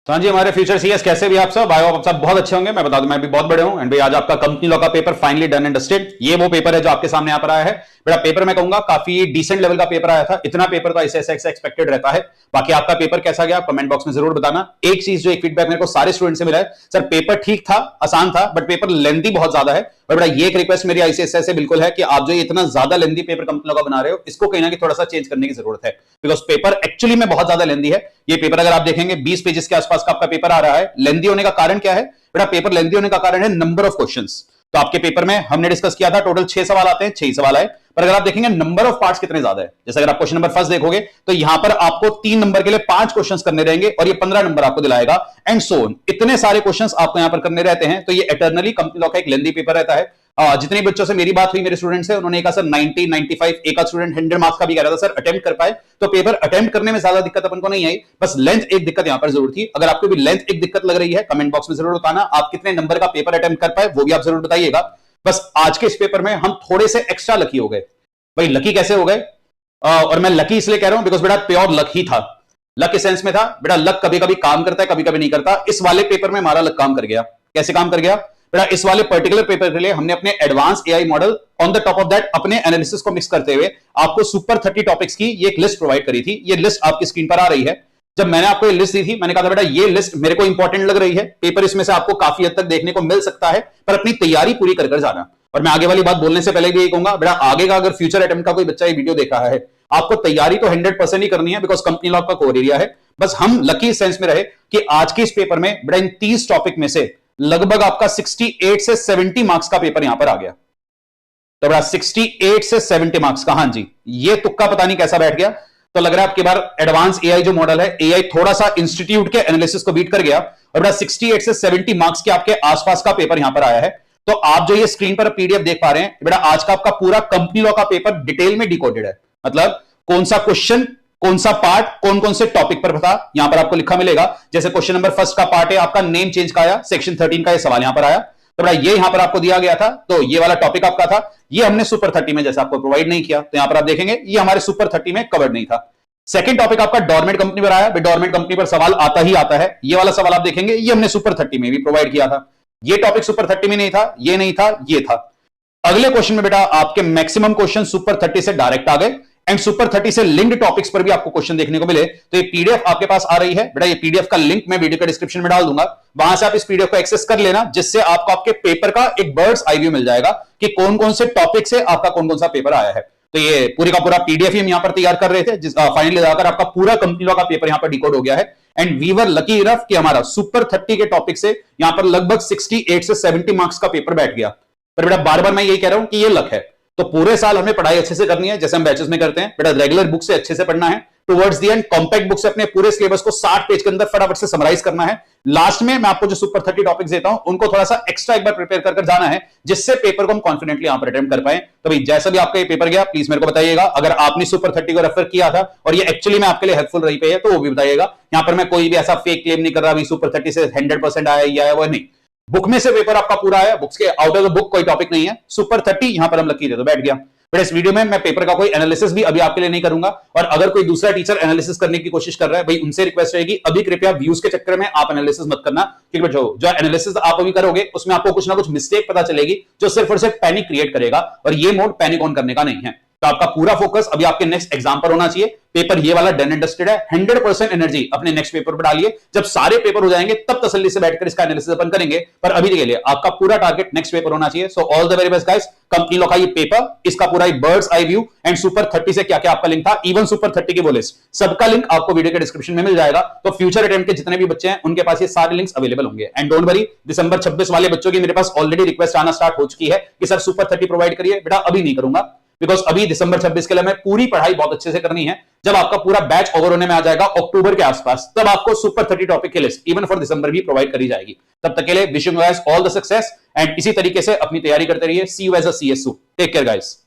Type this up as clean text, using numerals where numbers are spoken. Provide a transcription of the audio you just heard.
तो हाँ जी, हमारे फ्यूचर सीएस कैसे भी आप सब आए हो, आप सब बहुत अच्छे होंगे। मैं बता दूं मैं भी बहुत बड़े हूं। एंड भाई आज आपका कंपनी लॉ का paper finally done and dusted. ये वो पेपर है जो आपके सामने यहाँ पर आया है। बेटा पेपर मैं कहूंगा काफी डिसेंट लेवल का पेपर आया था। इतना पेपर तो ऐसे ऐसे एक्सपेक्टेड रहता है। बाकी आपका पेपर कैसा गया कमेंट बॉक्स में जरूर बताना। एक चीज जो एक फीडबैक मेरे को सारे स्टूडेंट से मिला है, सर पेपर ठीक था, आसान था, बट पेपर लेंथी बहुत ज्यादा है। और बेटा ये एक रिक्वेस्ट मेरी आईसीएसआई से बिल्कुल है कि आप जो इतना ज्यादा लेंथी पेपर कंपनी लॉ का बना रहे हो, इसको कहीं ना कहीं थोड़ा सा चेंज करने की जरूरत है। बिकॉज पेपर एक्चुअली में बहुत ज्यादा लेंथी है। ये पेपर अगर आप देखेंगे 20 पेजेस के आसपास का आपका पेपर आ रहा है। लेंथी होने का कारण क्या है बेटा? पेपर लेंथी होने का कारण है नंबर ऑफ क्वेश्चंस। तो आपके पेपर में हमने डिस्कस किया था टोटल 6 सवाल आते हैं, 6 सवाल आए। पर अगर आप देखेंगे नंबर ऑफ पार्ट्स कितने ज्यादा है, जैसे अगर आप क्वेश्चन नंबर फर्स्ट देखोगे तो यहां पर आपको 3 नंबर के लिए 5 क्वेश्चंस करने रहेंगे और ये 15 नंबर आपको दिलाएगा एंड सो ऑन। इतने सारे क्वेश्चंस आपको यहां पर करने रहते हैं। तो ये एटर्नली कंपनी लॉ का एक लेंथी पेपर रहता है। जितने बच्चों से मेरी बात हुई, मेरे स्टूडेंट से, उन्होंने कहा सर 90 95, एक आध स्टूडेंट 100 मार्क्स का भी कह रहा था सर अटेम्प्ट कर पाए। तो पेपर अटेम्प्ट करने में ज्यादा दिक्कत अपन को नहीं आई, बस लेंथ एक दिक्कत यहां पर जरूर थी। अगर आपको भी लेंथ एक दिक्कत लग रही है कमेंट बॉक्स में जरूर बताना। आप कितने नंबर का पेपर अटेम्प्ट कर पाए वो भी आप जरूर बताइएगा। बस आज के इस पेपर में हम थोड़े से एक्स्ट्रा लकी हो गए। भाई लकी कैसे हो गए? और मैं लकी इसलिए कह रहा हूं बिकॉज बेटा प्योर लक ही था। लक के सेंस में था बेटा, लक कभी कभी काम करता है, कभी कभी नहीं करता। इस वाले पेपर में हमारा लक काम कर गया। कैसे काम कर गया बेटा? इस वाले पर्टिकुलर पेपर के लिए हमने अपने advance AI model on the top of that अपने एनालिसिस को मिक्स करते हुए आपको सुपर 30 टॉपिक्स की ये एक लिस्ट प्रोवाइड करी थी। ये लिस्ट आपकी स्क्रीन पर आ रही है। जब मैंने आपको ये लिस्ट दी थी, मैंने कहा था बेटा ये लिस्ट मेरे को इंपॉर्टेंट लग रही है, पेपर इसमें से आपको काफी हद तक देखने को मिल सकता है, पर अपनी तैयारी पूरी कर जाना। और मैं आगे वाली बात बोलने से पहले भी यही कहूंगा बेटा, आगे का अगर फ्यूचर अटेम्प्ट का कोई बच्चा ये वीडियो देख रहा है, आपको तैयारी तो 100% ही करनी है बिकॉज कंपनी लॉ का कोर एरिया है। बस हम लकी सेंस में रहे कि आज के इस पेपर में बेटा इन 30 टॉपिक में से लगभग आपका 68 से 70 मार्क्स का पेपर यहां पर आ गया। तो बेटा 68 से 70 मार्क्स का, हाँ जी, ये तुक्का पता नहीं कैसा बैठ गया। तो लग रहा है आपकी बार एडवांस एआई जो मॉडल है, एआई थोड़ा सा इंस्टीट्यूट के एनालिसिस को बीट कर गया और बेटा 68 से 70 मार्क्स के आपके आसपास का पेपर यहां पर आया है। तो आप जो ये स्क्रीन पर पीडीएफ देख पा रहे हैं बेटा, आज का आपका पूरा कंपनी लॉ का पेपर डिटेल में डिकोडेड है। मतलब कौन सा क्वेश्चन, कौन सा पार्ट, कौन कौन से टॉपिक पर था, यहां पर आपको लिखा मिलेगा। जैसे क्वेश्चन नंबर फर्स्ट का पार्ट है आपका नेम चेंज का आया, सेक्शन 13 का ये सवाल यहां पर आया। तो बेटा ये यहां पर आपको दिया गया था, तो ये वाला टॉपिक आपका था। ये हमने सुपर 30 में जैसे आपको प्रोवाइड नहीं किया, तो यहां पर आप देखेंगे ये हमारे सुपर 30 में कवर्ड नहीं था। सेकंड टॉपिक आपका डोरमेट कंपनी पर आया। डोरमेट कंपनी पर सवाल आता ही आता है। ये वाला सवाल आप देखेंगे ये हमने सुपर 30 में भी प्रोवाइड किया था। ये टॉपिक सुपर 30 में नहीं था, ये नहीं था, ये था। अगले क्वेश्चन में बेटा आपके मैक्सिमम क्वेश्चन सुपर 30 से डायरेक्ट आ गए एंड सुपर 30 से लिंक्ड टॉपिक्स पर भी आपको क्वेश्चन देखने को मिले। तो ये पीडीएफ आपके पास आ रही है बेटा, ये पीडीएफ का लिंक मैं वीडियो के डिस्क्रिप्शन में डाल दूंगा, वहां से आप इस पीडीएफ को एक्सेस कर लेना, जिससे आपको आपके पेपर का एक बर्ड्स आई व्यू मिल जाएगा कि कौन कौन से टॉपिक से आपका कौन कौन सा पेपर आया है। तो ये पूरी का पूरा पीडीएफ ही हम यहां पर तैयार कर रहे थे, जिस फाइनली जाकर आपका पूरा कंपनी लॉ का पेपर यहां पर डिकोड हो गया है। And we were lucky enough कि हमारा सुपर 30 के टॉपिक से यहां पर लगभग 68 से 70 मार्क्स का पेपर बैठ गया। पर बेटा बार बार मैं यही कह रहा हूं कि ये लक है। तो पूरे साल हमें पढ़ाई अच्छे से करनी है, जैसे हम बैचेस में करते हैं बेटा। रेगुलर बुक से अच्छे से पढ़ना है, towards the end compact book से अपने पूरे सिलेबस को 60 पेज के अंदर फटाफट से समराइज करना है। लास्ट में मैं आपको जो सुपर 30 टॉपिक्स देता हूं उनको थोड़ा सा एक्स्ट्रा एक बार प्रिपेयर कर जाना है, जिससे पेपर को हम कॉन्फिडेंटली यहां पर अटेम्प्ट कर पाए। तो भाई जैसा भी आपका ये पेपर गया प्लीज मेरे को बताइएगा। अगर आपने सुपर 30 को रेफर किया था और ये एक्चुअली में आपके लिए हेल्पफुल रही पे है तो वो भी बताइएगा। यहां पर मैं कोई भी ऐसा फेक क्लेम नहीं कर रहा सुपर 30 से 100% आया या वो नहीं। बुक में से पेपर आपका पूरा आया, बुक्स के आउट ऑफ द बुक कोई टॉपिक नहीं है। सुपर 30 यहां पर हम लकी थे तो बैठ गया। बट इस वीडियो में मैं पेपर का कोई एनालिसिस भी अभी आपके लिए नहीं करूंगा। और अगर कोई दूसरा टीचर एनालिसिस करने की कोशिश कर रहा है, भाई उनसे रिक्वेस्ट रहेगी अभी कृपया व्यूज के चक्कर में आप एनालिसिस मत करना, क्योंकि जो एनालिसिस आप अभी करोगे उसमें आपको कुछ ना कुछ मिस्टेक पता चलेगी जो सिर्फ और सिर्फ पैनिक क्रिएट करेगा, और ये मोड पैनिक ऑन करने का नहीं है। तो आपका पूरा फोकस अभी आपके नेक्स्ट एग्जाम पर होना चाहिए। पेपर ये वाला डन एंड डस्टेड है। 100% एनर्जी अपने नेक्स्ट पेपर पर डालिए। जब सारे पेपर हो जाएंगे तब तसल्ली से बैठकर इसका एनालिसिस अपन करेंगे, पर अभी के लिए आपका पूरा टारगेट नेक्स्ट पेपर होना चाहिए। So all the very best guys. Company law का ये पेपर, इसका पूरा birds eye view and super 30 से क्या क्या आपका लिंक था, इवन सुपर 30 की वो लिस्ट, सबका लिंक आपको वीडियो के डिस्क्रिप्शन में मिल जाएगा। तो फ्यूचर अटेम्प्ट के जितने भी बच्चे हैं उनके पास ये सारे लिंक्स अवेलेबल होंगे। एंड डोंट वरी, दिसंबर 26 वाले बच्चों की मेरे पास ऑलरेडी रिक्वेस्ट आना स्टार्ट हो चुकी है कि सर सुपर 30 प्रोवाइड करिए। बेटा अभी नहीं करूंगा बिकॉज अभी दिसंबर 26 के लिए मैं पूरी पढ़ाई बहुत अच्छे से करनी है। जब आपका पूरा बैच ओवर होने में आ जाएगा अक्टूबर के आसपास, तब आपको सुपर 30 टॉपिक की लिस्ट इवन फॉर दिसंबर भी प्रोवाइड करी जाएगी। तब तक के लिए wishing you guys all the success and इसी तरीके से अपनी तैयारी करते रहिए। See you as a CSU. Take care guys.